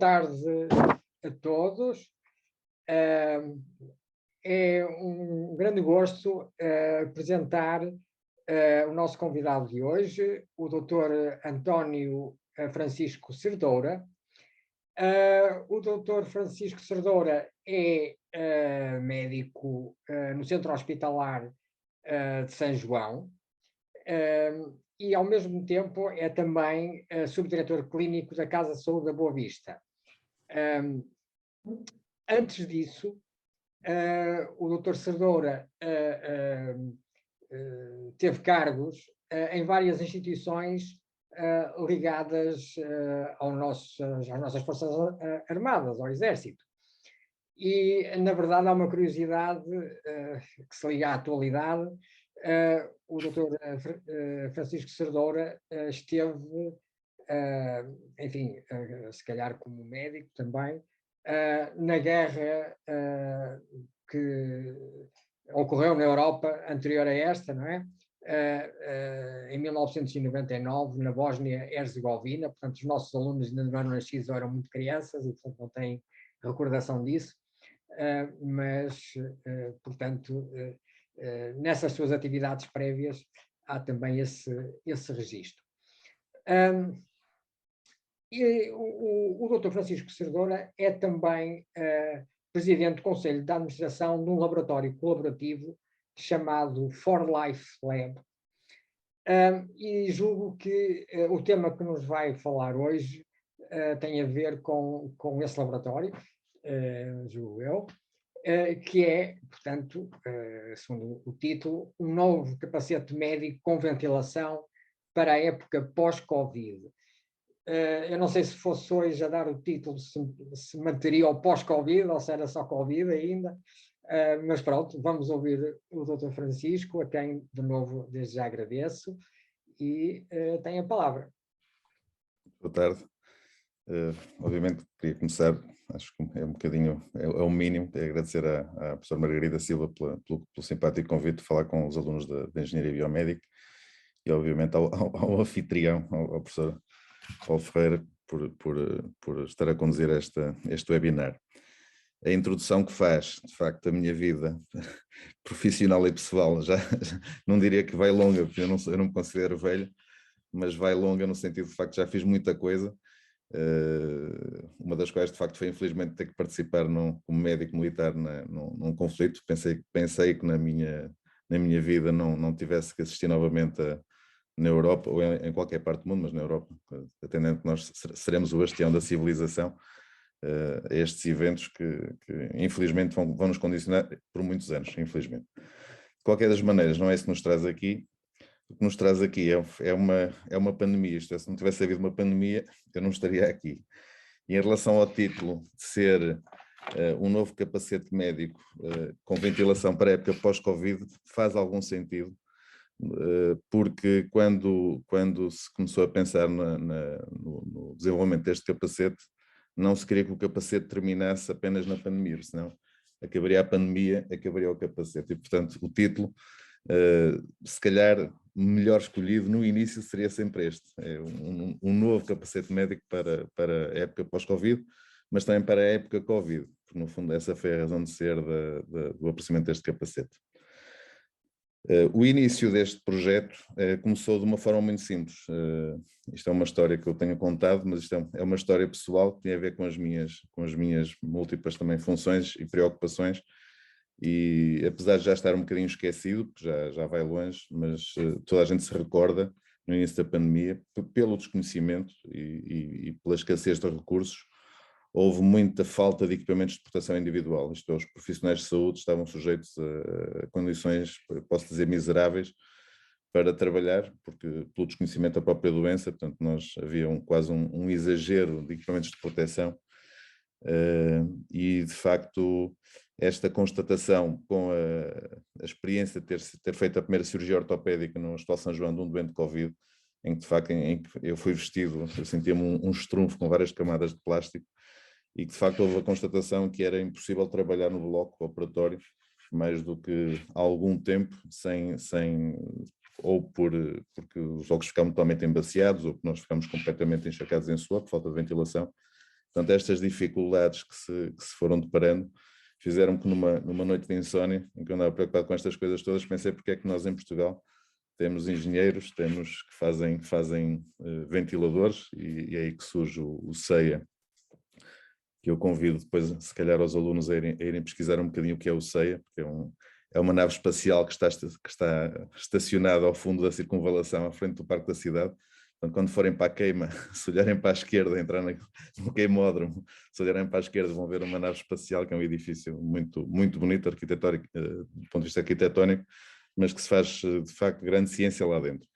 tarde a todos. É um grande gosto apresentar o nosso convidado de hoje, o Dr. António Francisco Cerdoura. O Dr. Francisco Cerdoura é médico no Centro Hospitalar de São João e, ao mesmo tempo, é também subdiretor clínico da Casa de Saúde da Boa Vista. Antes disso, o Dr. Cerdoura teve cargos em várias instituições ligadas às nossas Forças Armadas, ao Exército. E, na verdade, há uma curiosidade que se liga à atualidade. O Dr. Francisco Cerdoura esteve, enfim, se calhar como médico também, na guerra que ocorreu na Europa anterior a esta, não é? Em 1999, na Bósnia-Herzegovina. Portanto, os nossos alunos ainda não eram nascidos ou eram muito crianças e, portanto, não têm recordação disso. Portanto, nessas suas atividades prévias há também esse registro. E o Dr. Francisco Cerdoura é também presidente do Conselho de Administração de um laboratório colaborativo chamado For Life Lab. E julgo que o tema que nos vai falar hoje tem a ver com esse laboratório, julgo eu, que é, portanto, segundo o título, um novo capacete médico com ventilação para a época pós-Covid. Eu não sei se fosse hoje a dar o título, se manteria o pós-Covid ou se era só Covid ainda, mas pronto, vamos ouvir o Dr. Francisco, a quem, de novo, desde já agradeço, e tem a palavra. Boa tarde. Obviamente queria começar, acho que é um bocadinho, é o mínimo, é agradecer à professora Margarida Silva pelo simpático convite de falar com os alunos da Engenharia Biomédica e, obviamente, ao anfitrião, ao professor Paulo Ferreira, por estar a conduzir este webinar. A introdução que faz, de facto, a minha vida profissional e pessoal, já não diria que vai longa, porque eu não me considero velho, mas vai longa no sentido de, facto, já fiz muita coisa, uma das quais, de facto, foi, infelizmente, ter que participar como médico militar num conflito. Pensei que na minha vida não tivesse que assistir novamente na Europa, ou em qualquer parte do mundo, mas na Europa, atendendo que nós seremos o bastião da civilização, a estes eventos que infelizmente vão nos condicionar por muitos anos, infelizmente. De qualquer das maneiras, não é isso que nos traz aqui. O que nos traz aqui é uma pandemia. Isto é, se não tivesse havido uma pandemia, eu não estaria aqui. E em relação ao título de ser um novo capacete médico com ventilação para a época pós-Covid, faz algum sentido, porque quando se começou a pensar no desenvolvimento deste capacete, não se queria que o capacete terminasse apenas na pandemia, senão acabaria a pandemia, acabaria o capacete. E, portanto, o título, se calhar melhor escolhido no início seria sempre este, um novo capacete médico para a época pós-Covid, mas também para a época Covid, porque no fundo essa foi a razão de ser do aparecimento deste capacete. O início deste projeto começou de uma forma muito simples. Isto é uma história que eu tenho contado, mas isto é uma história pessoal que tem a ver com as minhas múltiplas também funções e preocupações, e apesar de já estar um bocadinho esquecido, porque já vai longe, mas toda a gente se recorda, no início da pandemia, pelo desconhecimento e pela escassez de recursos, houve muita falta de equipamentos de proteção individual. Isto é, os profissionais de saúde estavam sujeitos a condições, posso dizer, miseráveis para trabalhar, porque pelo desconhecimento da própria doença, portanto, havia quase um exagero de equipamentos de proteção, e de facto esta constatação com a experiência de ter feito a primeira cirurgia ortopédica no Hospital São João de um doente de Covid, em que de facto eu fui vestido, eu sentia-me um estrunfo com várias camadas de plástico, e que de facto houve a constatação que era impossível trabalhar no bloco operatório mais do que há algum tempo, ou porque os blocos ficavam totalmente embaciados, ou porque nós ficamos completamente encharcados em suor, por falta de ventilação, Portanto, estas dificuldades que se foram deparando fizeram que numa noite de insónia, em que eu andava preocupado com estas coisas todas, pensei porque é que nós em Portugal temos engenheiros, temos que fazem ventiladores, e é aí que surge o CEIA, que eu convido depois, se calhar, aos alunos a irem pesquisar um bocadinho o que é o CEIA, porque é uma nave espacial que está estacionada ao fundo da circunvalação, à frente do Parque da Cidade. Portanto, quando forem para a queima, se olharem para a esquerda, entrar no queimódromo, se olharem para a esquerda, vão ver uma nave espacial, que é um edifício muito, muito bonito, arquitetónico, do ponto de vista arquitetónico, mas que se faz, de facto, grande ciência lá dentro.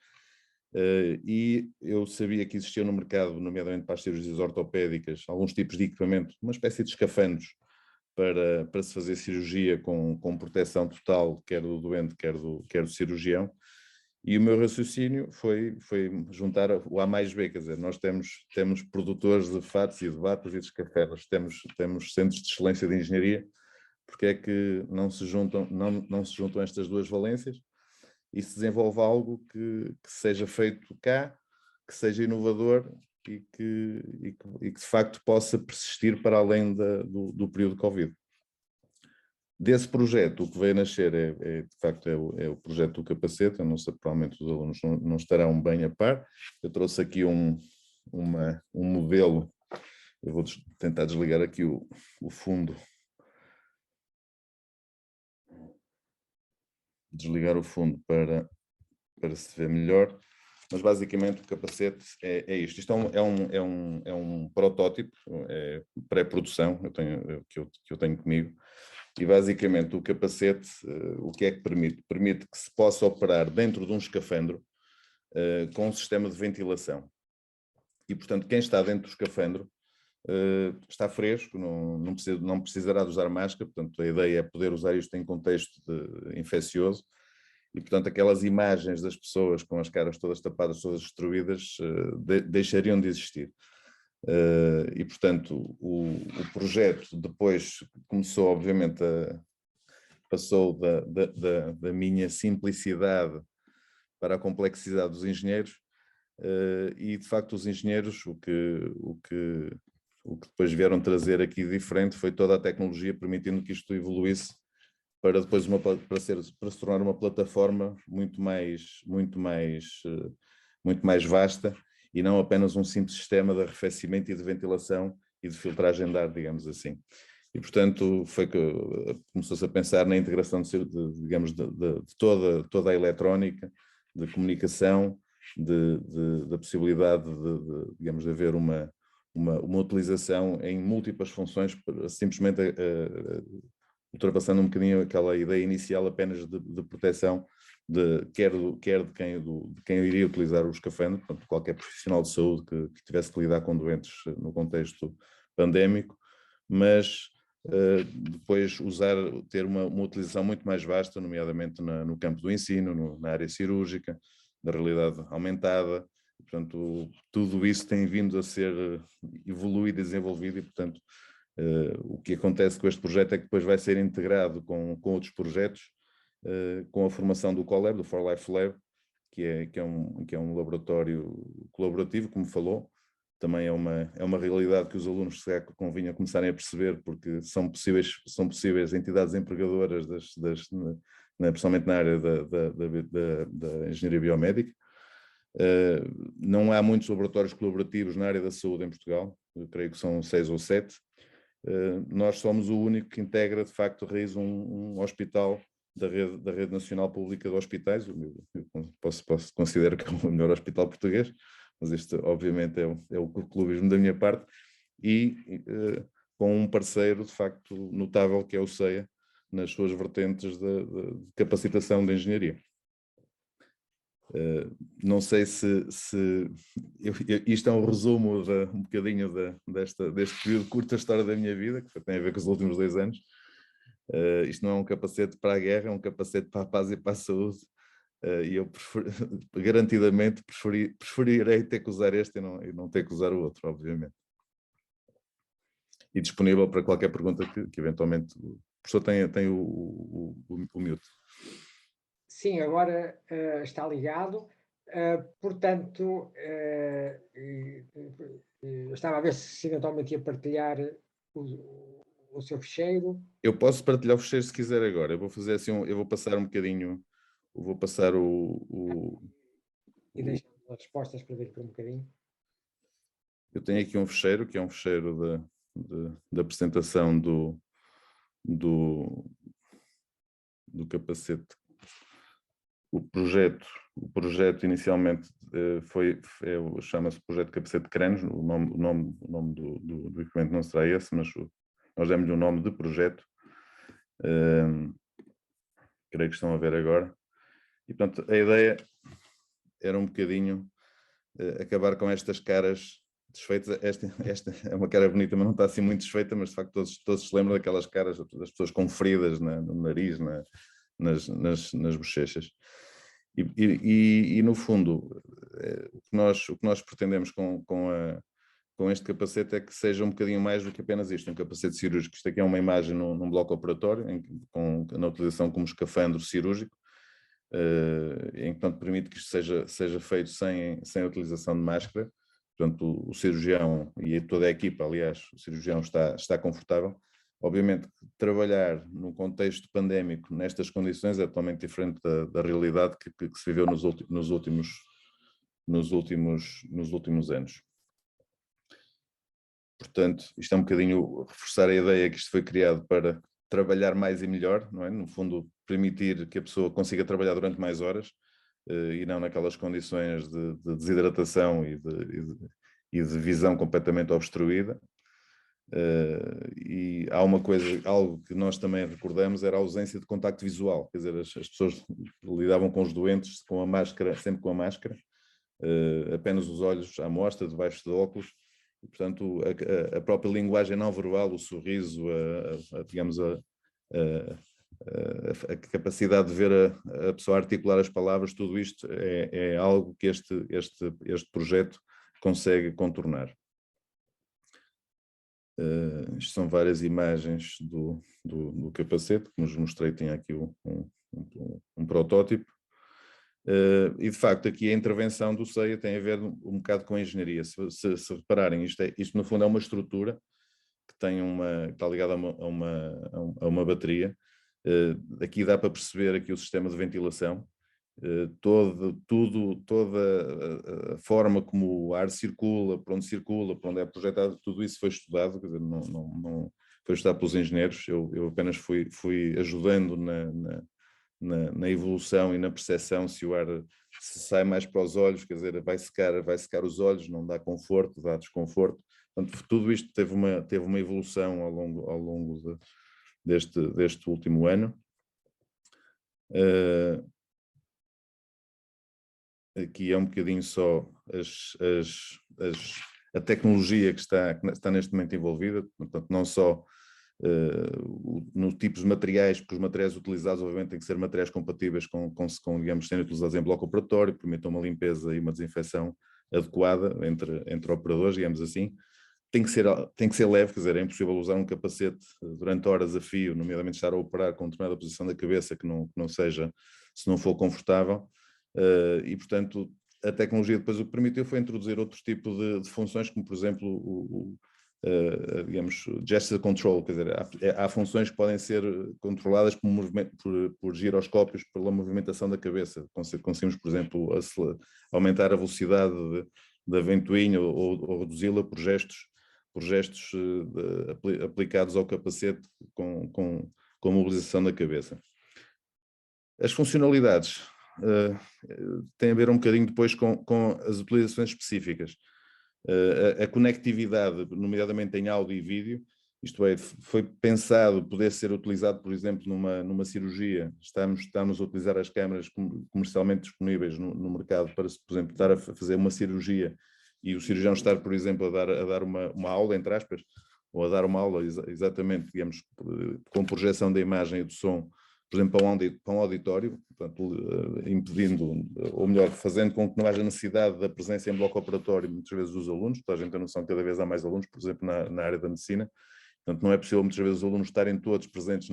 E eu sabia que existia no mercado, nomeadamente para as cirurgias ortopédicas, alguns tipos de equipamento, uma espécie de escafandros para se fazer cirurgia com proteção total, quer do doente, quer do cirurgião. E o meu raciocínio foi juntar o A mais B, quer dizer, nós temos produtores de fatos e de batas e de escafandros, temos centros de excelência de engenharia, porque é que não se juntam estas duas valências e se desenvolve algo que seja feito cá, que seja inovador e que de facto possa persistir para além do período Covid. Desse projeto, o que veio a nascer de facto é o projeto do capacete. Eu não sei, provavelmente os alunos não estarão bem a par. Eu trouxe aqui um modelo. Eu vou tentar desligar aqui o fundo. Desligar o fundo para se ver melhor. Mas basicamente o capacete é isto. Isto é um protótipo, é pré-produção que eu tenho comigo. E basicamente o capacete, o que é que permite? Permite que se possa operar dentro de um escafandro com um sistema de ventilação. E portanto quem está dentro do escafandro está fresco, não precisará de usar máscara. Portanto a ideia é poder usar isto em contexto infeccioso. E, portanto, aquelas imagens das pessoas com as caras todas tapadas, todas destruídas, deixariam de existir. E, portanto, o projeto depois começou, obviamente, passou da minha simplicidade para a complexidade dos engenheiros, e, de facto, os engenheiros, o que depois vieram trazer aqui diferente foi toda a tecnologia permitindo que isto evoluísse para depois para se tornar uma plataforma muito mais vasta e não apenas um simples sistema de arrefecimento e de ventilação e de filtragem de ar, digamos assim. E, portanto, foi que começou-se a pensar na integração de toda a eletrónica, de comunicação, da possibilidade de haver uma utilização em múltiplas funções, simplesmente ultrapassando um bocadinho aquela ideia inicial apenas de proteção quer de quem iria utilizar o escafandro, portanto, qualquer profissional de saúde que tivesse que lidar com doentes no contexto pandémico, mas depois ter uma utilização muito mais vasta, nomeadamente no campo do ensino, na área cirúrgica, da realidade aumentada. Portanto, tudo isso tem vindo a ser evoluído e desenvolvido e, portanto, o que acontece com este projeto é que depois vai ser integrado com outros projetos, com a formação do CoLab, do For Life Lab, que é um laboratório colaborativo, como falou. Também é uma realidade que os alunos convinha começarem a perceber, porque são possíveis entidades empregadoras, principalmente na área da engenharia biomédica. Não há muitos laboratórios colaborativos na área da saúde em Portugal, eu creio que são 6 ou 7. Nós somos o único que integra, de facto, um hospital da rede nacional pública de hospitais. Eu posso considerar que é o melhor hospital português, mas isto obviamente é o clubismo da minha parte, e com um parceiro de facto notável que é o CEIA, nas suas vertentes de capacitação de engenharia. Não sei isto é um resumo um bocadinho deste período curto da história da minha vida, que tem a ver com os últimos 2 anos. Isto não é um capacete para a guerra, é um capacete para a paz e para a saúde, e eu garantidamente preferirei ter que usar este e não ter que usar o outro, obviamente. E disponível para qualquer pergunta que eventualmente o professor tem o mute. Sim, agora está ligado. Portanto, eu estava a ver se eventualmente ia partilhar o seu ficheiro. Eu posso partilhar o ficheiro se quiser agora. Eu vou fazer assim, eu vou passar um bocadinho, eu vou passar E deixar as respostas para ver por um bocadinho. eu tenho aqui um ficheiro, que é um ficheiro da apresentação do capacete. O projeto inicialmente chama-se Projeto Capacete Cranes, o nome do equipamento não será esse, mas nós demos-lhe o nome de projeto. Creio que estão a ver agora. E, portanto, a ideia era um bocadinho acabar com estas caras desfeitas. Esta é uma cara bonita, mas não está assim muito desfeita, mas de facto todos se lembram daquelas caras das pessoas com feridas no nariz, nas bochechas. E no fundo, o que nós pretendemos com este capacete é que seja um bocadinho mais do que apenas isto, um capacete cirúrgico. Isto aqui é uma imagem num bloco operatório, na utilização como escafandro cirúrgico, em que, portanto, permite que isto seja feito sem a utilização de máscara. Portanto, o cirurgião e toda a equipa, aliás, o cirurgião está confortável. Obviamente, trabalhar num contexto pandémico nestas condições é totalmente diferente da realidade que se viveu nos últimos anos. Portanto, isto é um bocadinho reforçar a ideia que isto foi criado para trabalhar mais e melhor, não é? No fundo, permitir que a pessoa consiga trabalhar durante mais horas e não naquelas condições de desidratação e de visão completamente obstruída. E há algo que nós também recordamos, era a ausência de contacto visual, quer dizer, as pessoas lidavam com os doentes com a máscara, sempre com a máscara, apenas os olhos à mostra, debaixo de óculos, e, portanto, a própria linguagem não verbal, o sorriso, digamos, a capacidade de ver a pessoa articular as palavras, tudo isto é algo que este projeto consegue contornar. Isto são várias imagens do capacete, que nos mostrei, tem aqui um protótipo. E de facto aqui a intervenção do CEIA tem a ver um bocado com a engenharia. Se repararem, isto no fundo é uma estrutura que está ligada a uma bateria. Aqui dá para perceber aqui o sistema de ventilação. Toda a forma como o ar circula, para onde é projetado, tudo isso foi estudado, quer dizer, não foi estudado pelos engenheiros. Eu apenas fui ajudando na evolução e na percepção. Se o ar sai mais para os olhos, quer dizer, vai secar os olhos, não dá conforto, dá desconforto. Portanto, tudo isto teve uma evolução ao longo deste último ano. Aqui é um bocadinho só a tecnologia que está neste momento envolvida, portanto, não só no tipos de materiais, porque os materiais utilizados, obviamente, têm que ser materiais compatíveis digamos, serem utilizados em bloco operatório, que permitam uma limpeza e uma desinfecção adequada entre operadores, digamos assim. Tem que ser leve, quer dizer, é impossível usar um capacete durante horas a fio, nomeadamente estar a operar com determinada posição da cabeça que não seja, se não for confortável. E, portanto, a tecnologia depois o que permitiu foi introduzir outros tipos de funções, como, por exemplo, digamos, gesture control, quer dizer, há funções que podem ser controladas por giroscópios, pela movimentação da cabeça. Conseguimos, por exemplo, aumentar a velocidade da ventoinha ou reduzi-la por gestos aplicados ao capacete com a mobilização da cabeça. As funcionalidades têm a ver um bocadinho depois com as utilizações específicas. A conectividade, nomeadamente em áudio e vídeo, isto é, foi pensado poder ser utilizado, por exemplo, numa cirurgia. Estamos a utilizar as câmaras comercialmente disponíveis no mercado para, por exemplo, estar a fazer uma cirurgia e o cirurgião estar, por exemplo, a dar uma aula, entre aspas, ou a dar uma aula exatamente, digamos, com projeção da imagem e do som, por exemplo, para um auditório, portanto, impedindo, ou melhor, fazendo com que não haja necessidade da presença em bloco operatório, muitas vezes, dos alunos. Toda a gente tem noção que cada vez há mais alunos, por exemplo, na área da medicina. Portanto, não é possível, muitas vezes, os alunos estarem todos presentes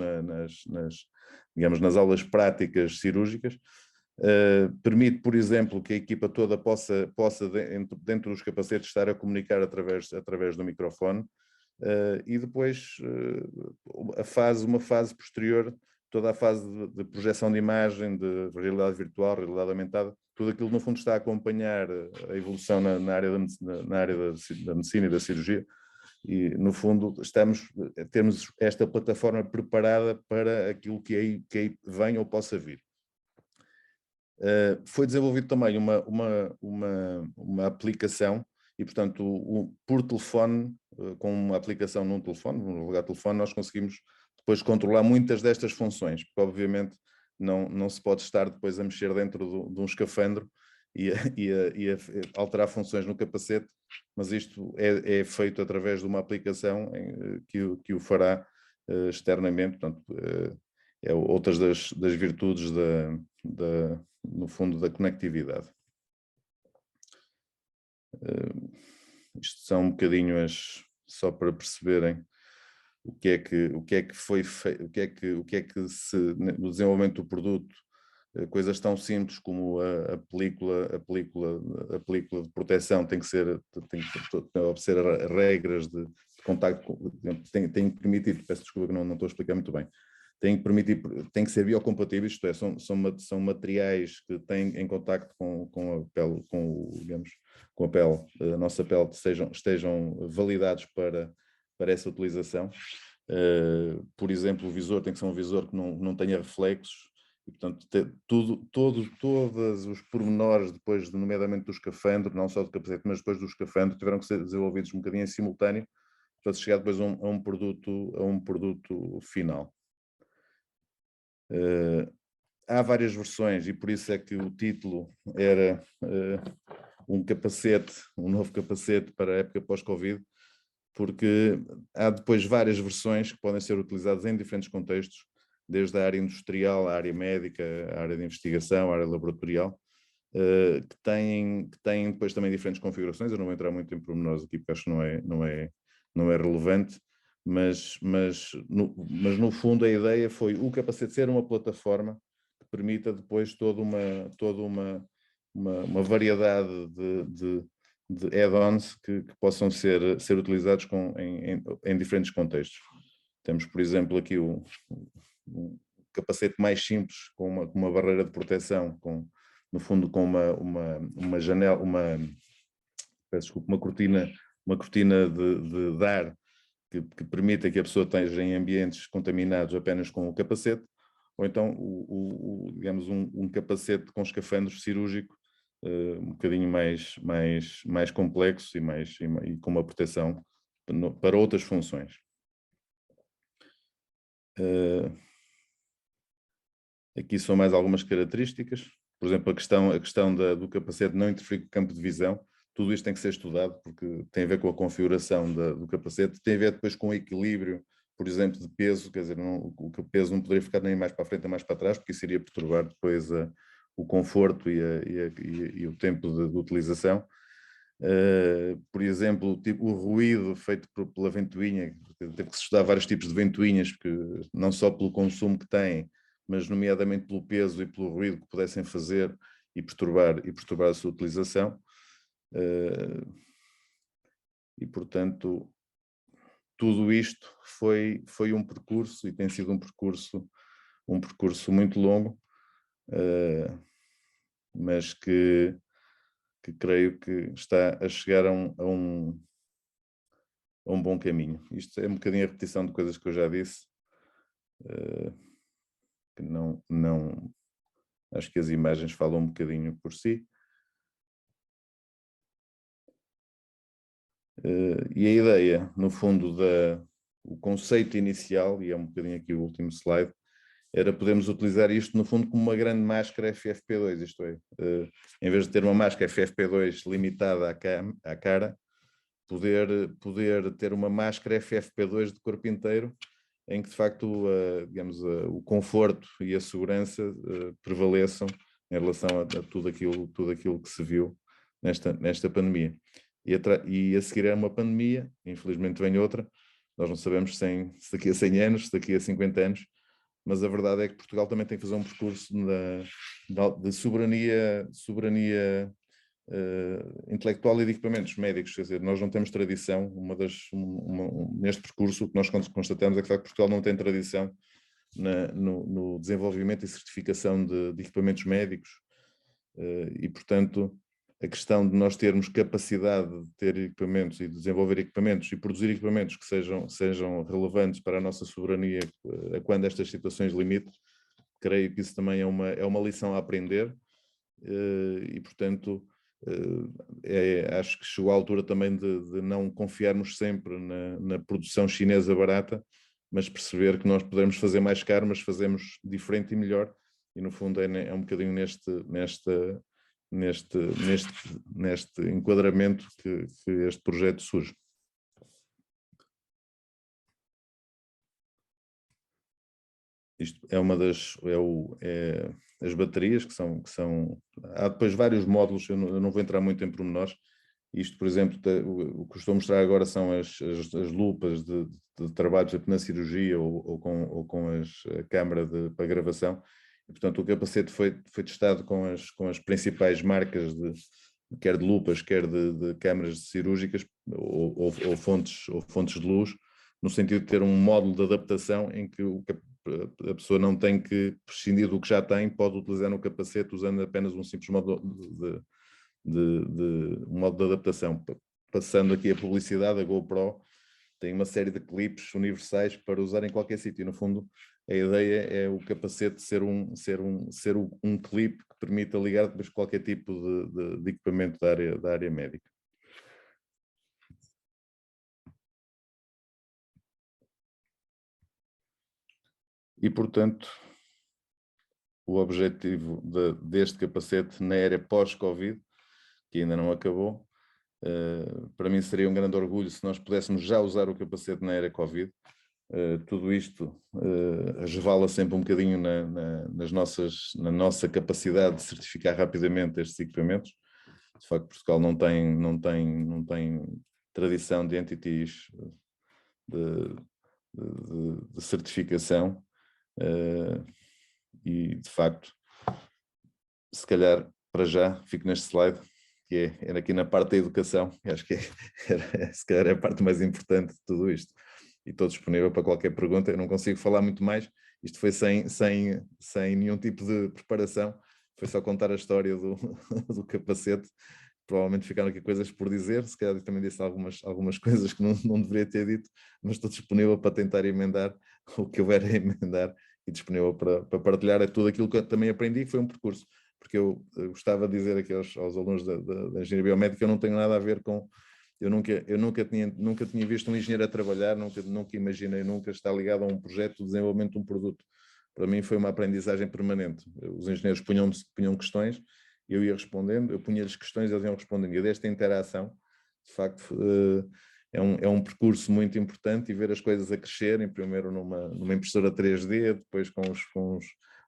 digamos, nas aulas práticas cirúrgicas. Permite, por exemplo, que a equipa toda possa dentro dos capacetes estar a comunicar através do microfone, e depois uma fase posterior, toda a fase de projeção de imagem, de realidade virtual, realidade aumentada, tudo aquilo no fundo está a acompanhar a evolução na área da medicina e da cirurgia, e no fundo temos esta plataforma preparada para aquilo que aí vem ou possa vir. Foi desenvolvido também uma aplicação e, portanto, por telefone, com uma aplicação num telefone, no lugar de telefone, nós conseguimos depois controlar muitas destas funções, porque obviamente não se pode estar depois a mexer dentro de um escafandro e a alterar funções no capacete, mas isto é feito através de uma aplicação que o fará externamente. Portanto, é outras das virtudes no fundo da conectividade. Isto são um bocadinho só para perceberem o que é que foi feito, no desenvolvimento do produto, coisas tão simples como a película de proteção tem que obedecer regras de contacto, tem que permitir, peço desculpa que não estou a explicar muito bem, tem que ser biocompatíveis, isto é, são materiais que têm em contacto com a pele, com a pele, a nossa pele, estejam validados para essa utilização. Por exemplo, o visor tem que ser um visor que não tenha reflexos, e, portanto, todos os pormenores depois, nomeadamente do escafandro, não só do capacete, mas depois do escafandro, tiveram que ser desenvolvidos um bocadinho em simultâneo para se chegar depois a um produto final. Há várias versões e por isso é que o título era um novo capacete para a época pós-Covid, porque há depois várias versões que podem ser utilizadas em diferentes contextos, desde a área industrial, a área médica, a área de investigação, a área laboratorial, que têm depois também diferentes configurações. Eu não vou entrar muito em pormenores aqui porque acho que não é relevante, mas no fundo a ideia foi o capacete ser uma plataforma que permita depois toda uma variedade de add-ons que possam ser utilizados em diferentes contextos. Temos, por exemplo, aqui um capacete mais simples, com uma barreira de proteção, no fundo com uma janela, uma cortina de ar que permita que a pessoa esteja em ambientes contaminados apenas com o capacete, ou então digamos um capacete com escafandro cirúrgico, um bocadinho mais complexo e com uma proteção para outras funções. Aqui são mais algumas características. Por exemplo, a questão do capacete não interferir com o campo de visão. Tudo isto tem que ser estudado porque tem a ver com a configuração do capacete, tem a ver depois com o equilíbrio, por exemplo, de peso, quer dizer, o peso não poderia ficar nem mais para a frente nem mais para trás, porque isso iria perturbar depois o conforto e o tempo de utilização. Por exemplo, o ruído feito pela ventoinha, teve que se estudar vários tipos de ventoinhas, porque não só pelo consumo que têm, mas nomeadamente pelo peso e pelo ruído que pudessem fazer e perturbar a sua utilização. E, portanto, tudo isto foi um percurso, e tem sido um percurso muito longo, mas que creio que está a chegar a um bom caminho. Isto é um bocadinho a repetição de coisas que eu já disse, que acho que as imagens falam um bocadinho por si. E a ideia, no fundo, o conceito inicial, e é um bocadinho aqui o último slide, era podermos utilizar isto, no fundo, como uma grande máscara FFP2, isto é, em vez de ter uma máscara FFP2 limitada à cara, poder ter uma máscara FFP2 de corpo inteiro, em que, de facto, digamos, o conforto e a segurança prevaleçam em relação a tudo aquilo que se viu nesta pandemia. E a seguir é uma pandemia, infelizmente vem outra, nós não sabemos se daqui a 100 anos, se daqui a 50 anos, mas a verdade é que Portugal também tem que fazer um percurso de soberania intelectual e de equipamentos médicos. Quer dizer, nós não temos tradição, neste percurso o que nós constatamos é que, de facto, Portugal não tem tradição no desenvolvimento e certificação de equipamentos médicos, e, portanto, a questão de nós termos capacidade de ter equipamentos e de desenvolver equipamentos e produzir equipamentos que sejam relevantes para a nossa soberania quando estas situações limitem, creio que isso também é uma lição a aprender, e, portanto, acho que chegou a altura também de não confiarmos sempre na produção chinesa barata, mas perceber que nós podemos fazer mais caro, mas fazemos diferente e melhor, e no fundo é um bocadinho neste enquadramento que este projeto surge. Isto é uma as baterias que são... Há depois vários módulos, eu não vou entrar muito em pormenores. Isto, por exemplo, o que estou a mostrar agora são as lupas de trabalho, por exemplo, na cirurgia ou com a câmara para gravação. E, portanto, o capacete foi testado com as principais marcas, quer de lupas, quer de câmaras cirúrgicas ou fontes de luz, no sentido de ter um módulo de adaptação em que a pessoa não tem que prescindir do que já tem, pode utilizar no capacete usando apenas um simples módulo um modo de adaptação. Passando aqui a publicidade, a GoPro tem uma série de clipes universais para usar em qualquer sítio. No fundo, a ideia é o capacete ser um clipe que permita ligar depois qualquer tipo de equipamento da área médica. E, portanto, o objetivo deste capacete na era pós-Covid, que ainda não acabou, para mim seria um grande orgulho se nós pudéssemos já usar o capacete na era Covid. Tudo isto resvala sempre um bocadinho na nossa capacidade de certificar rapidamente estes equipamentos. De facto, Portugal não tem tradição de entities de certificação, e, de facto, se calhar, para já, fico neste slide, que é aqui na parte da educação, acho que se calhar é a parte mais importante de tudo isto. E estou disponível para qualquer pergunta, eu não consigo falar muito mais, isto foi sem nenhum tipo de preparação, foi só contar a história do capacete. Provavelmente ficaram aqui coisas por dizer, se calhar também disse algumas coisas que não deveria ter dito, mas estou disponível para tentar emendar o que houver a emendar e disponível para partilhar tudo aquilo que eu também aprendi, que foi um percurso. Porque eu gostava de dizer aqui aos alunos da engenharia biomédica que eu não tenho nada a ver com... Eu nunca tinha visto um engenheiro a trabalhar, nunca imaginei estar ligado a um projeto de desenvolvimento de um produto. Para mim foi uma aprendizagem permanente. Os engenheiros punham questões, eu ia respondendo, eu punha-lhes questões e eles iam respondendo. E desta interação, de facto, é um percurso muito importante, e ver as coisas a crescerem, primeiro numa impressora 3D, depois com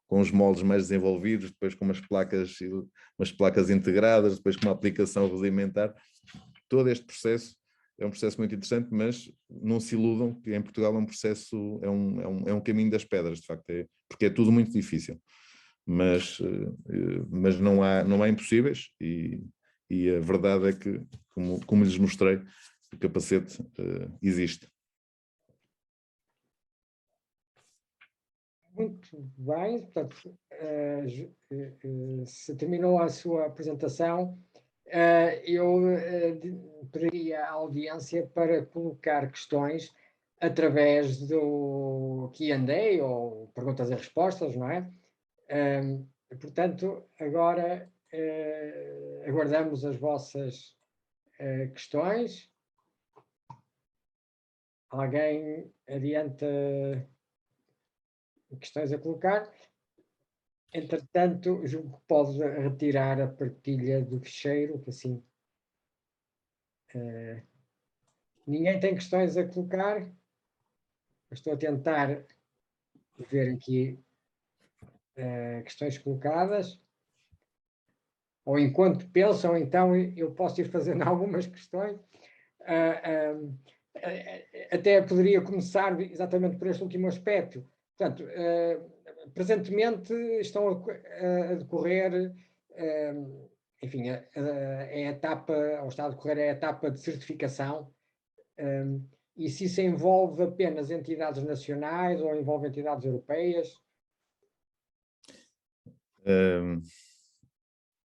os moldes mais desenvolvidos, depois com umas placas integradas, depois com uma aplicação rudimentar. Todo este processo é um processo muito interessante, mas não se iludam que em Portugal é um processo, é um caminho das pedras, de facto, porque é tudo muito difícil. Mas não há impossíveis, e a verdade é que, como lhes mostrei, o capacete existe. Muito bem, portanto, se terminou a sua apresentação, eu pediria à audiência para colocar questões através do Q&A ou perguntas e respostas, não é? Portanto, agora aguardamos as vossas questões. Alguém adianta questões a colocar? Entretanto, julgo que pode retirar a partilha do ficheiro, que assim... ninguém tem questões a colocar? Estou a tentar ver aqui questões colocadas. Ou enquanto pensam, então eu posso ir fazendo algumas questões. Até poderia começar exatamente por este último aspecto. Portanto, presentemente estão a decorrer, enfim, a etapa, ou está a decorrer a etapa de certificação, e se isso envolve apenas entidades nacionais ou envolve entidades europeias?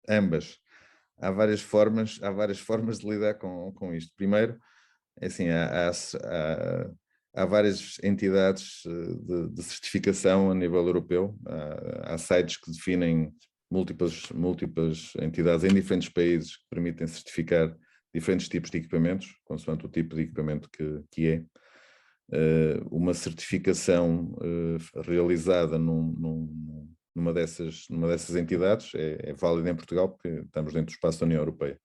Ambas. Há várias formas de lidar com isto. Primeiro, é assim, há várias entidades de certificação a nível europeu. Há sites que definem múltiplas entidades em diferentes países que permitem certificar diferentes tipos de equipamentos, consoante o tipo de equipamento que é. Uma certificação realizada numa dessas entidades é válida em Portugal, porque estamos dentro do espaço da União Europeia.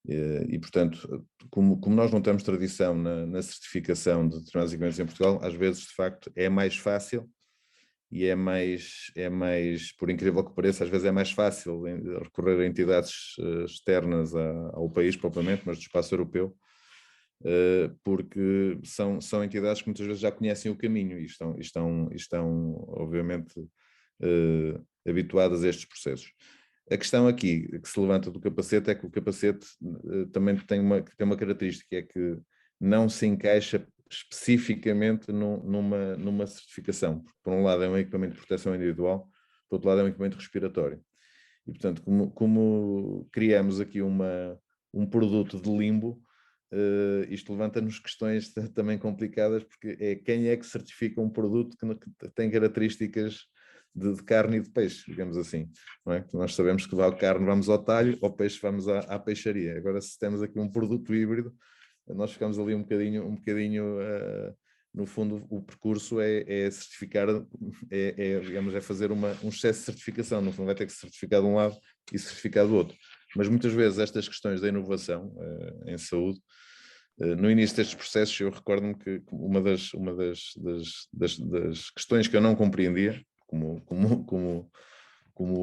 E portanto, como nós não temos tradição na certificação de determinados equipamentos em Portugal, às vezes, de facto, é mais fácil e é mais, por incrível que pareça, às vezes é mais fácil recorrer a entidades externas ao país propriamente, mas do espaço europeu, porque são entidades que muitas vezes já conhecem o caminho e estão obviamente, habituadas a estes processos. A questão aqui que se levanta do capacete é que o capacete também tem uma característica, é que não se encaixa especificamente numa certificação. Porque, por um lado, é um equipamento de proteção individual, por outro lado, é um equipamento respiratório. E, portanto, como criamos aqui um produto de limbo, isto levanta-nos questões também complicadas, porque quem é que certifica um produto que tem características de carne e de peixe, digamos assim, não é? Nós sabemos que ao carne vamos ao talho, ao peixe vamos à peixaria. Agora, se temos aqui um produto híbrido, nós ficamos ali um bocadinho no fundo, o percurso é certificar, digamos, é fazer um excesso de certificação. No fundo, vai ter que certificar de um lado e certificar do outro. Mas muitas vezes estas questões da inovação em saúde, no início destes processos, eu recordo-me que uma das questões que eu não compreendia, como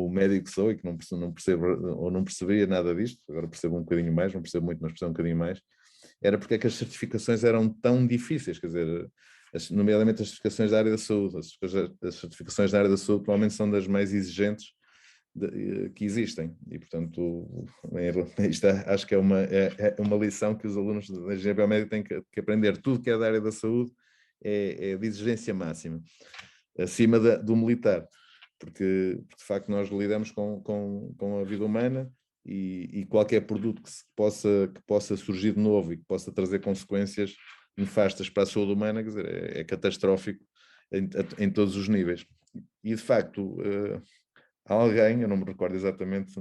médico que sou e que não percebo ou não percebia nada disto, agora percebo um bocadinho mais, não percebo muito, mas percebo um bocadinho mais, era porque é que as certificações eram tão difíceis, quer dizer, nomeadamente as certificações da área da saúde. As certificações da área da saúde provavelmente são das mais exigentes que existem e, portanto, isto acho que é uma lição que os alunos da engenharia biomédica têm que aprender. Tudo que é da área da saúde é de exigência máxima, acima do militar, porque de facto nós lidamos com a vida humana e qualquer produto que possa surgir de novo e que possa trazer consequências nefastas para a saúde humana, quer dizer, é catastrófico em todos os níveis. E de facto, alguém, eu não me recordo exatamente,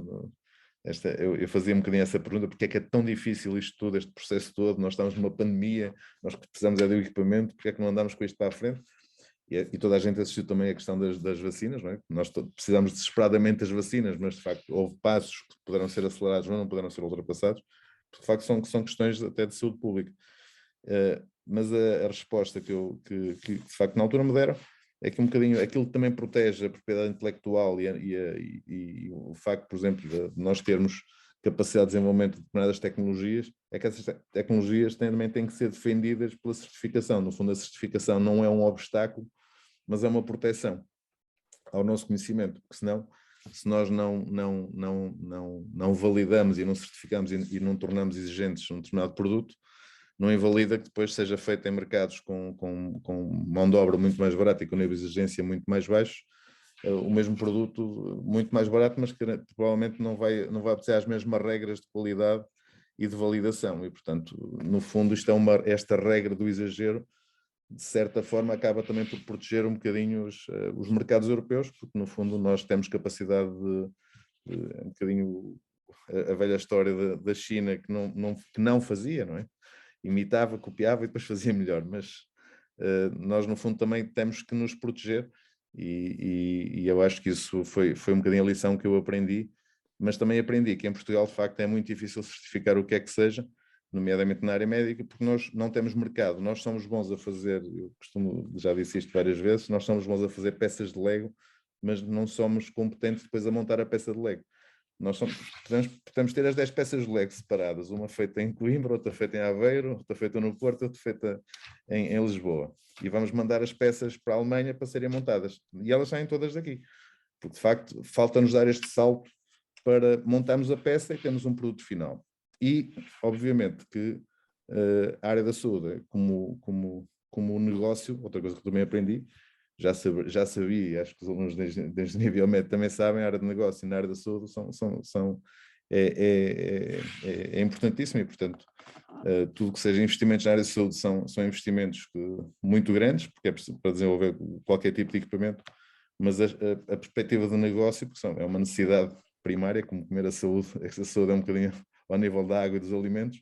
eu fazia um bocadinho essa pergunta, porque é que é tão difícil isto tudo, este processo todo, nós estamos numa pandemia, nós precisamos de equipamento, porque é que não andamos com isto para a frente? E toda a gente assistiu também à questão das vacinas, não é? Nós precisamos desesperadamente das vacinas, mas de facto houve passos que puderam ser acelerados, mas não puderam ser ultrapassados, porque de facto são questões até de saúde pública. Mas a resposta que de facto na altura me deram é que um bocadinho aquilo que também protege a propriedade intelectual e o facto, por exemplo, de nós termos capacidade de desenvolvimento de determinadas tecnologias, é que essas tecnologias também têm que ser defendidas pela certificação. No fundo, a certificação não é um obstáculo, mas é uma proteção ao nosso conhecimento, porque senão, se nós não validamos e não certificamos e não tornamos exigentes um determinado produto, não invalida que depois seja feito em mercados com mão de obra muito mais barata e com nível de exigência muito mais baixo, o mesmo produto muito mais barato, mas que provavelmente não vai obedecer às mesmas regras de qualidade e de validação. E, portanto, no fundo, esta regra do exagero, de certa forma, acaba também por proteger um bocadinho os mercados europeus, porque, no fundo, nós temos capacidade de um bocadinho a velha história da China que não fazia, não é? Imitava, copiava e depois fazia melhor, mas nós no fundo também temos que nos proteger e eu acho que isso foi um bocadinho a lição que eu aprendi, mas também aprendi que em Portugal de facto é muito difícil certificar o que é que seja, nomeadamente na área médica, porque nós não temos mercado, nós somos bons a fazer, já disse isto várias vezes, nós somos bons a fazer peças de Lego, mas não somos competentes depois a montar a peça de Lego. podemos ter as 10 peças de Lego separadas, uma feita em Coimbra, outra feita em Aveiro, outra feita no Porto, outra feita em Lisboa. E vamos mandar as peças para a Alemanha para serem montadas. E elas saem todas daqui. Porque, de facto, falta-nos dar este salto para montarmos a peça e termos um produto final. E, obviamente, que a área da saúde, como um negócio, outra coisa que também aprendi, já sabia, acho que os alunos de engenharia biomédica também sabem, a área de negócio e na área da saúde é importantíssimo e, portanto, tudo que seja investimentos na área de saúde são investimentos muito grandes, porque é preciso para desenvolver qualquer tipo de equipamento, mas a perspectiva do negócio, porque é uma necessidade primária, como comer a saúde é um bocadinho ao nível da água e dos alimentos,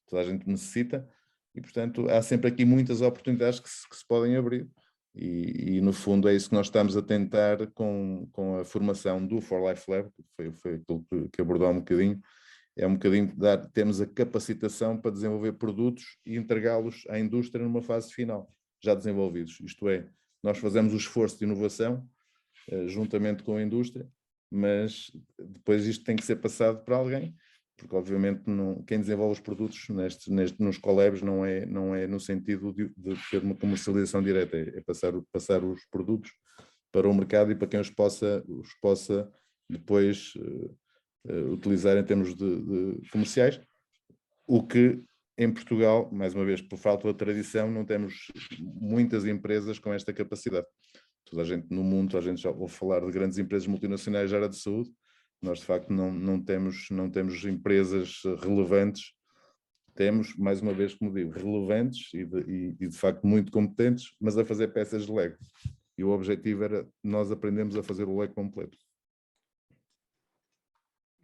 toda a gente necessita, e portanto há sempre aqui muitas oportunidades que se podem abrir, e no fundo é isso que nós estamos a tentar com a formação do For Life Lab, que foi aquilo que abordou um bocadinho, é um bocadinho temos a capacitação para desenvolver produtos e entregá-los à indústria numa fase final, já desenvolvidos, isto é, nós fazemos o esforço de inovação juntamente com a indústria, mas depois isto tem que ser passado para alguém, porque obviamente quem desenvolve os produtos nos collabs não é no sentido de ter uma comercialização direta, é passar os produtos para o mercado e para quem os possa depois utilizar em termos de comerciais, o que em Portugal, mais uma vez, por falta de tradição, não temos muitas empresas com esta capacidade. Toda a gente no mundo, a gente já ouve falar de grandes empresas multinacionais da área de saúde, nós de facto não temos empresas relevantes, temos, mais uma vez, como digo, relevantes e de facto muito competentes, mas a fazer peças de Lego. E o objetivo era nós aprendermos a fazer o Lego completo.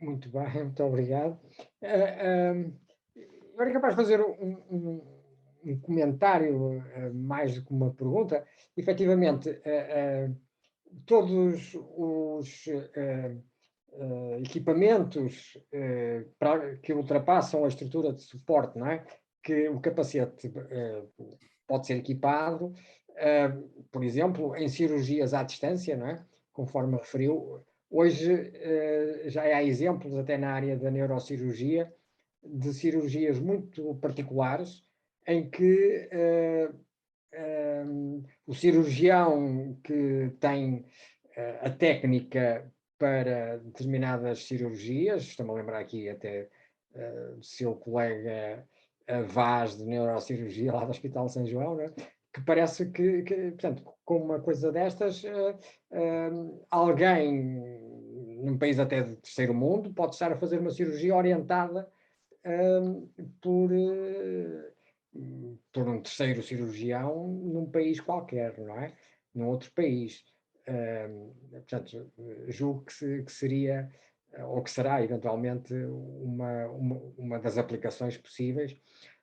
Muito bem, muito obrigado. Eu era capaz de fazer um comentário, mais do que uma pergunta. Efetivamente, todos os equipamentos que ultrapassam a estrutura de suporte, não é? Que o capacete pode ser equipado, por exemplo, em cirurgias à distância, não é? Conforme referiu. Hoje já há exemplos, até na área da neurocirurgia, de cirurgias muito particulares, em que o cirurgião que tem a técnica para determinadas cirurgias, estou-me a lembrar aqui até do seu colega Vaz de neurocirurgia lá do Hospital São João, né? Que parece que, portanto, com uma coisa destas, alguém num país até de terceiro mundo pode estar a fazer uma cirurgia orientada por um terceiro cirurgião num país qualquer, não é? Num outro país. Portanto, julgo que seria, ou que será eventualmente, uma das aplicações possíveis.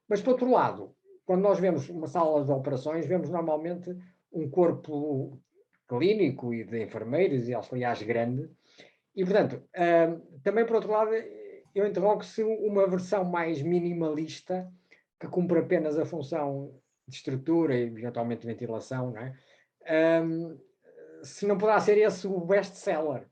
Mas, por outro lado, quando nós vemos uma sala de operações, vemos normalmente um corpo clínico e de enfermeiros e auxiliares grande. E, portanto, também, por outro lado, eu interrogo se uma versão mais minimalista, que cumpre apenas a função de estrutura e, eventualmente, de ventilação, não é? Se não poderá ser esse o best-seller.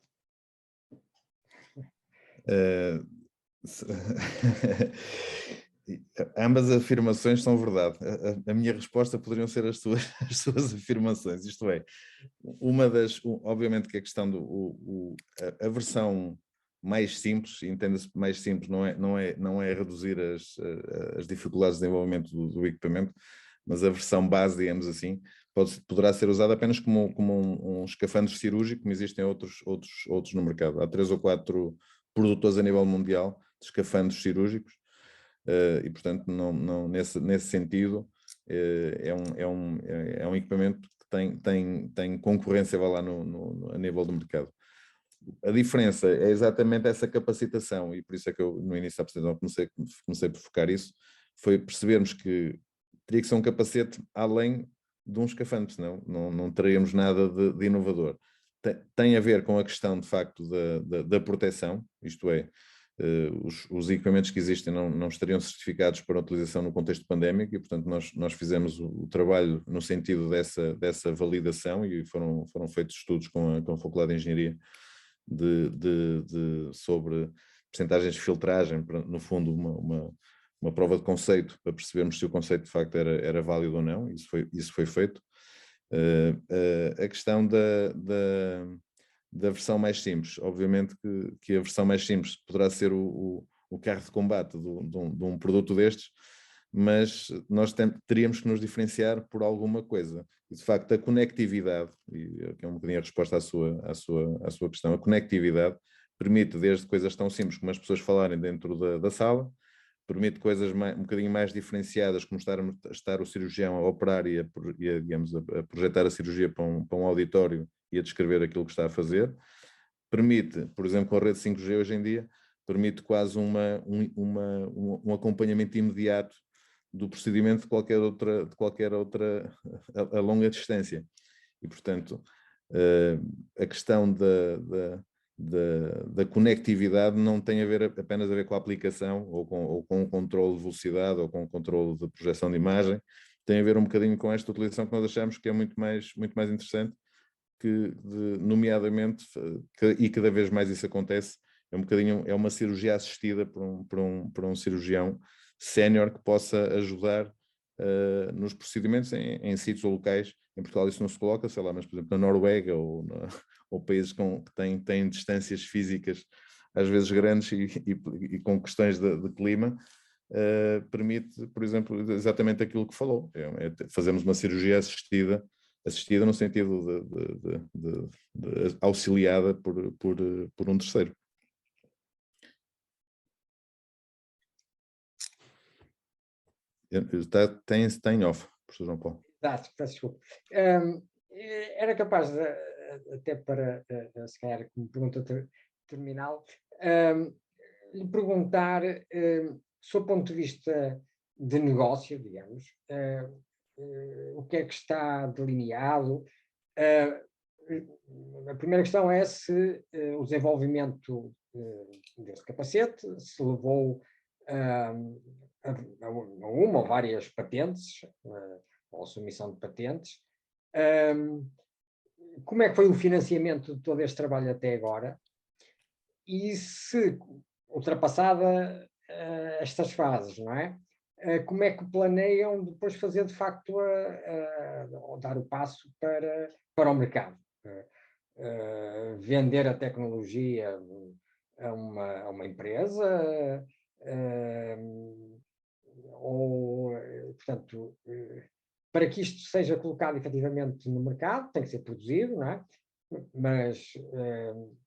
Ambas as afirmações são verdade. A minha resposta poderiam ser as suas afirmações, isto é, obviamente que a questão a versão mais simples, entenda-se mais simples, não é reduzir as dificuldades de desenvolvimento do equipamento, mas a versão base, digamos assim, poderá ser usada apenas como um escafandro cirúrgico, como existem outros no mercado. Há 3 ou 4 produtores a nível mundial de escafandros cirúrgicos, e portanto nesse sentido é um equipamento que tem concorrência, vai lá a nível do mercado. A diferença é exatamente essa capacitação, e por isso é que eu no início da apresentação comecei por focar isso, foi percebermos que teria que ser um capacete além de um escafandro, senão não teríamos nada de inovador. Tem a ver com a questão de facto da proteção, isto é, os equipamentos que existem não estariam certificados para utilização no contexto pandémico, e portanto nós fizemos o trabalho no sentido dessa validação, e foram feitos estudos com a Faculdade de Engenharia sobre percentagens de filtragem, no fundo uma prova de conceito, para percebermos se o conceito de facto era válido ou não. Isso foi feito. A questão da versão mais simples, obviamente que a versão mais simples poderá ser o carro de combate de um produto destes, mas nós teríamos que nos diferenciar por alguma coisa. E, de facto, a conectividade, e que é um bocadinho a resposta à sua questão, a conectividade permite desde coisas tão simples como as pessoas falarem dentro da sala, permite coisas um bocadinho mais diferenciadas, como estar o cirurgião a operar digamos, a projetar a cirurgia para um auditório e a descrever aquilo que está a fazer. Permite, por exemplo, com a rede 5G hoje em dia, permite quase um acompanhamento imediato do procedimento de qualquer outra a longa distância. E, portanto, a questão da conectividade não tem apenas a ver com a aplicação ou com o controle de velocidade ou com o controle de projeção de imagem, tem a ver um bocadinho com esta utilização que nós achamos que é muito mais interessante, nomeadamente, e cada vez mais isso acontece, é uma cirurgia assistida por um cirurgião sénior que possa ajudar nos procedimentos em sítios ou locais. Em Portugal isso não se coloca, sei lá, mas por exemplo na Noruega ou países que têm distâncias físicas às vezes grandes e com questões de clima, permite, por exemplo, exatamente aquilo que falou, fazermos uma cirurgia assistida no sentido de auxiliada por um terceiro. Está em off, professor João Paulo. Exato, peço desculpa. Era capaz, até para, se calhar, como pergunta terminal, lhe perguntar, sob o ponto de vista de negócio, digamos, o que é que está delineado. A primeira questão é se o desenvolvimento desse capacete se levou a uma ou várias patentes, ou submissão de patentes. Como é que foi o financiamento de todo este trabalho até agora? E se, ultrapassada estas fases, não é? Como é que planeiam depois fazer, de facto, dar o passo para o mercado? Vender a tecnologia a uma empresa, ou, portanto, para que isto seja colocado efetivamente no mercado, tem que ser produzido, não é? Mas,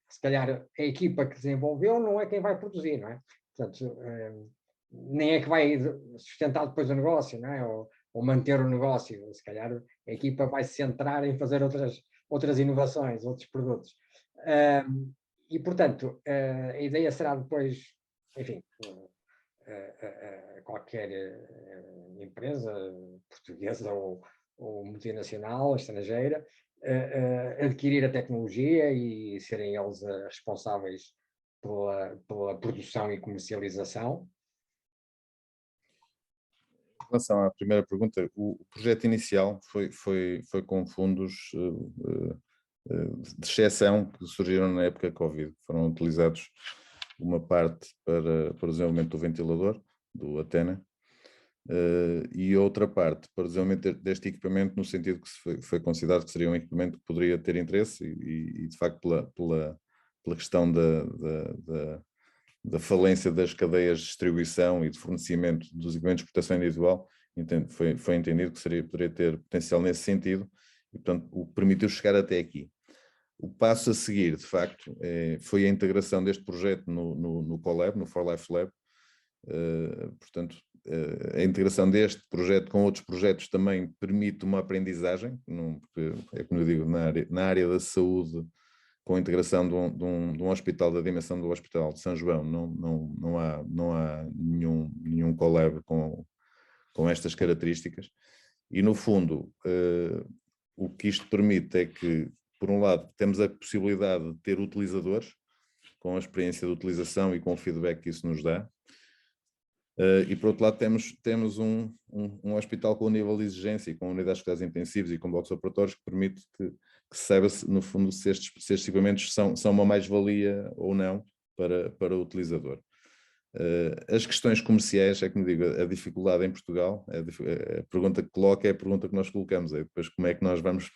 se calhar, a equipa que desenvolveu não é quem vai produzir, não é? Portanto, nem é que vai sustentar depois o negócio, não é? Ou manter o negócio. Se calhar a equipa vai se centrar em fazer outras inovações, outros produtos. E, portanto, a ideia será depois, enfim, qualquer empresa portuguesa ou multinacional, estrangeira, adquirir a tecnologia e serem eles responsáveis pela produção e comercialização. Em relação à primeira pergunta, o projeto inicial foi com fundos de exceção que surgiram na época Covid. Foram utilizados uma parte para o desenvolvimento do ventilador, do Athena, e outra parte para o desenvolvimento deste equipamento, no sentido que foi considerado que seria um equipamento que poderia ter interesse e de facto pela questão da falência das cadeias de distribuição e de fornecimento dos equipamentos de proteção individual, foi entendido que poderia ter potencial nesse sentido e, portanto, o permitiu chegar até aqui. O passo a seguir, de facto, foi a integração deste projeto no CoLab, no For Life Lab. Portanto, a integração deste projeto com outros projetos também permite uma aprendizagem, porque, é como eu digo, na área da saúde, com a integração de um hospital da dimensão do Hospital de São João, não há nenhum CoLab com estas características. E, no fundo, o que isto permite é que, por um lado, temos a possibilidade de ter utilizadores, com a experiência de utilização e com o feedback que isso nos dá. E, por outro lado, temos um hospital com um nível de exigência e com unidades de cuidados intensivos e com blocos operatórios que permite que que saiba, no fundo, se estes equipamentos são uma mais-valia ou não para o utilizador. As questões comerciais, é como digo, a dificuldade em Portugal, a pergunta que coloca é a pergunta que nós colocamos, é depois como é que nós vamos,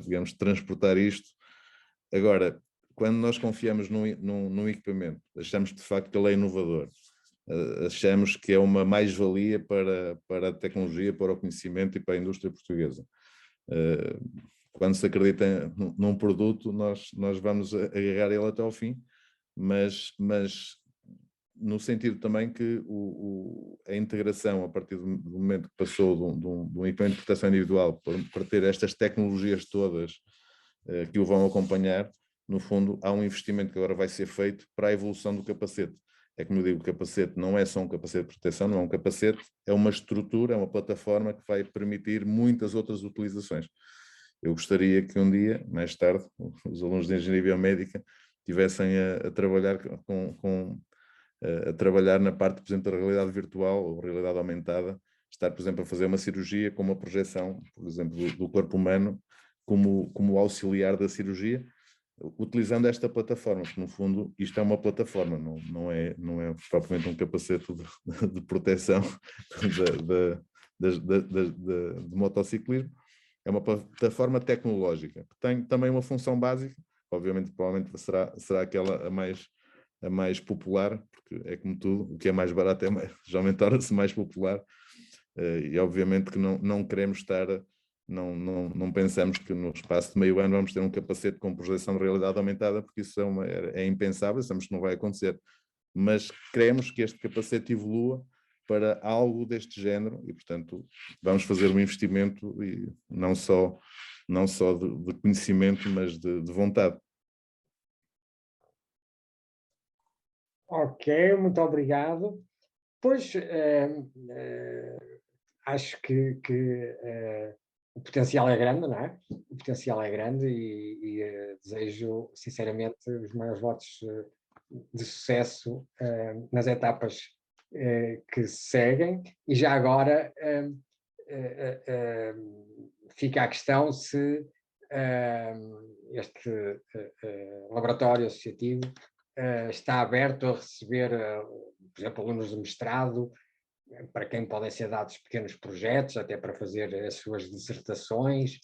digamos, transportar isto. Agora, quando nós confiamos num equipamento, achamos de facto que ele é inovador, achamos que é uma mais-valia para a tecnologia, para o conhecimento e para a indústria portuguesa. Quando se acredita num produto, nós vamos agarrar ele até ao fim, mas no sentido também que a integração, a partir do momento que passou de um equipamento de proteção individual para ter estas tecnologias todas que o vão acompanhar, no fundo, há um investimento que agora vai ser feito para a evolução do capacete. É como eu digo, o capacete não é só um capacete de proteção, não é um capacete, é uma estrutura, é uma plataforma que vai permitir muitas outras utilizações. Eu gostaria que um dia, mais tarde, os alunos de Engenharia Biomédica estivessem a trabalhar a trabalhar na parte, por exemplo, da realidade virtual ou realidade aumentada, estar, por exemplo, a fazer uma cirurgia com uma projeção, por exemplo, do corpo humano como auxiliar da cirurgia, utilizando esta plataforma, que no fundo isto é uma plataforma, não é propriamente um capacete de proteção de motociclismo, é uma plataforma tecnológica, que tem também uma função básica, obviamente, provavelmente será aquela a mais popular, porque é como tudo, o que é mais barato geralmente torna-se mais popular, e obviamente que não queremos estar, não pensamos que no espaço de meio ano vamos ter um capacete com projeção de realidade aumentada, porque isso é impensável, sabemos que não vai acontecer, mas queremos que este capacete evolua para algo deste género e, portanto, vamos fazer um investimento e não só de conhecimento, mas de vontade. Ok, muito obrigado. Pois, acho que o potencial é grande, não é? O potencial é grande e desejo, sinceramente, os maiores votos de sucesso nas etapas que se seguem. E já agora fica a questão se este laboratório associativo está aberto a receber, por exemplo, alunos de mestrado, para quem podem ser dados pequenos projetos, até para fazer as suas dissertações,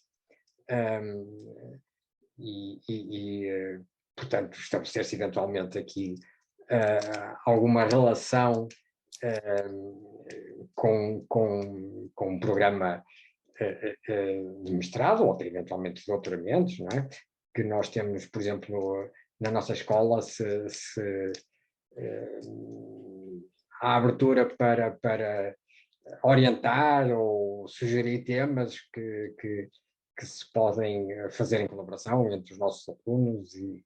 portanto, estabelecer-se eventualmente aqui alguma relação com um programa de mestrado ou até eventualmente de doutoramentos, não é? Que nós temos, por exemplo, na nossa escola, há abertura para orientar ou sugerir temas que se podem fazer em colaboração entre os nossos alunos e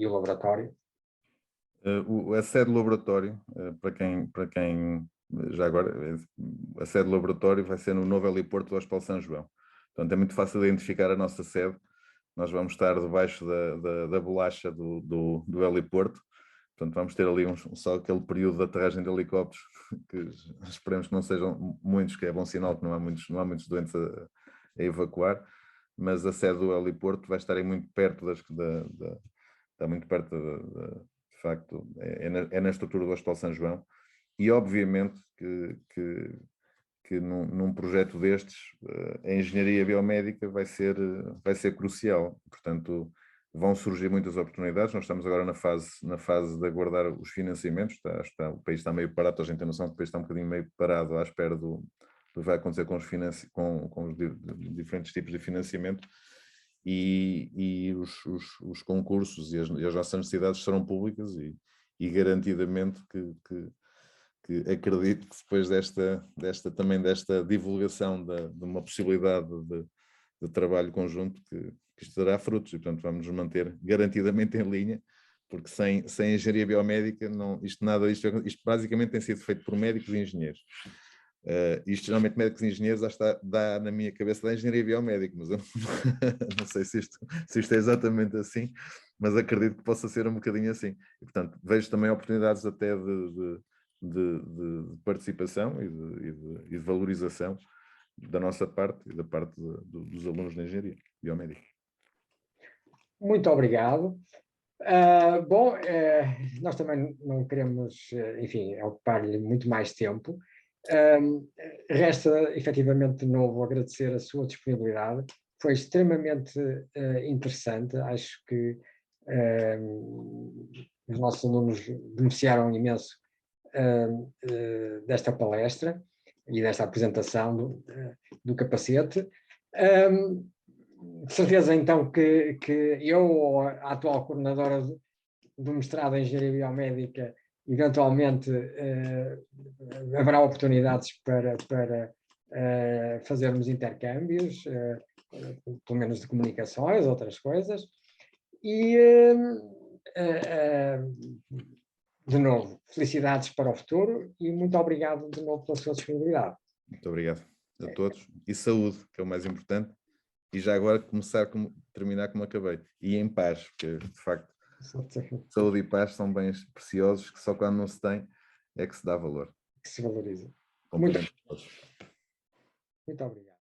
o laboratório. A sede do laboratório, para quem já agora, a sede do laboratório vai ser no novo heliporto do Hospital São João. Portanto, é muito fácil de identificar a nossa sede. Nós vamos estar debaixo da bolacha do heliporto. Portanto, vamos ter ali só aquele período de aterragem de helicópteros, que esperemos que não sejam muitos, que é bom sinal que não há muitos doentes a evacuar, mas a sede do heliporto vai estar aí muito perto está muito perto de facto, é na estrutura do Hospital São João, e obviamente que num projeto destes, a engenharia biomédica vai ser crucial. Portanto, vão surgir muitas oportunidades. Nós estamos agora na fase de aguardar os financiamentos. O país está meio parado, a gente tem noção que o país está um bocadinho meio parado à espera do que vai acontecer com os diferentes tipos de financiamento, e os concursos e as nossas necessidades serão públicas e garantidamente que acredito que depois desta divulgação de uma possibilidade de trabalho conjunto, que isto dará frutos, e portanto vamos nos manter garantidamente em linha, porque sem engenharia biomédica, isto basicamente tem sido feito por médicos e engenheiros. Isto geralmente médicos e engenheiros dá na minha cabeça da engenharia biomédica, mas eu não sei se isto é exatamente assim, mas acredito que possa ser um bocadinho assim. E portanto vejo também oportunidades até de participação e de valorização da nossa parte e da parte dos alunos de Engenharia Biomédica. Muito obrigado. Bom, nós também não queremos, enfim, ocupar-lhe muito mais tempo. Resta efetivamente de novo agradecer a sua disponibilidade. Foi extremamente interessante. Acho que os nossos alunos beneficiaram imenso desta palestra e desta apresentação do capacete. De certeza, então, que eu, ou a atual coordenadora do mestrado em Engenharia Biomédica, eventualmente haverá oportunidades para fazermos intercâmbios, pelo menos de comunicações, outras coisas. E, de novo, felicidades para o futuro e muito obrigado de novo pela sua disponibilidade. Muito obrigado a todos. E saúde, que é o mais importante. E já agora terminar como acabei. E em paz, porque de facto saúde e paz são bens preciosos que só quando não se tem é que se dá valor. Que se valoriza. Muito Muito obrigado.